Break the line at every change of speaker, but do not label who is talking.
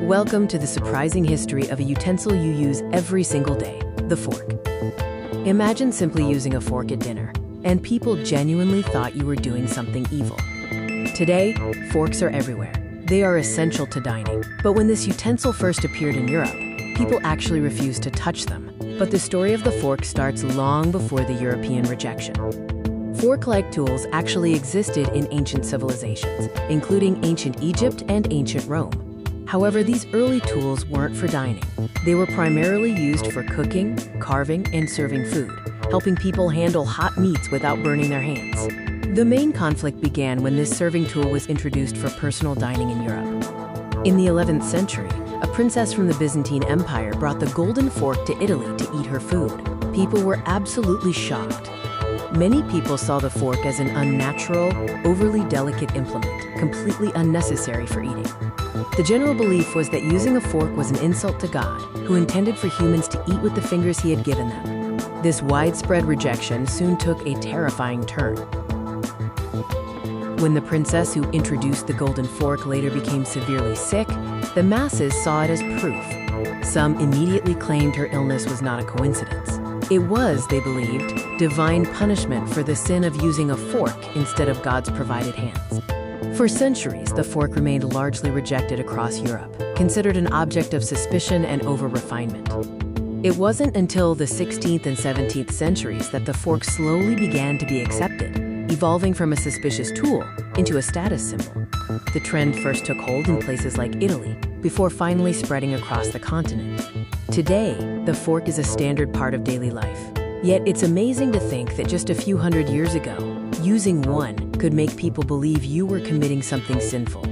Welcome to the surprising history of a utensil you use every single day, the fork. Imagine simply using a fork at dinner, and people genuinely thought you were doing something evil. Today, forks are everywhere. They are essential to dining. But when this utensil first appeared in Europe, people actually refused to touch them. But the story of the fork starts long before the European rejection. Fork-like tools actually existed in ancient civilizations, including ancient Egypt and ancient Rome. However, these early tools weren't for dining. They were primarily used for cooking, carving, and serving food, helping people handle hot meats without burning their hands. The main conflict began when this serving tool was introduced for personal dining in Europe. In the 11th century, a princess from the Byzantine Empire brought the golden fork to Italy to eat her food. People were absolutely shocked. Many people saw the fork as an unnatural, overly delicate implement, completely unnecessary for eating. The general belief was that using a fork was an insult to God, who intended for humans to eat with the fingers he had given them. This widespread rejection soon took a terrifying turn. When the princess who introduced the golden fork later became severely sick, the masses saw it as proof. Some immediately claimed her illness was not a coincidence. It was, they believed, divine punishment for the sin of using a fork instead of God's provided hands. For centuries, the fork remained largely rejected across Europe, considered an object of suspicion and over-refinement. It wasn't until the 16th and 17th centuries that the fork slowly began to be accepted, evolving from a suspicious tool into a status symbol. The trend first took hold in places like Italy, before finally spreading across the continent. Today, the fork is a standard part of daily life. Yet it's amazing to think that just a few hundred years ago, using one could make people believe you were committing something sinful.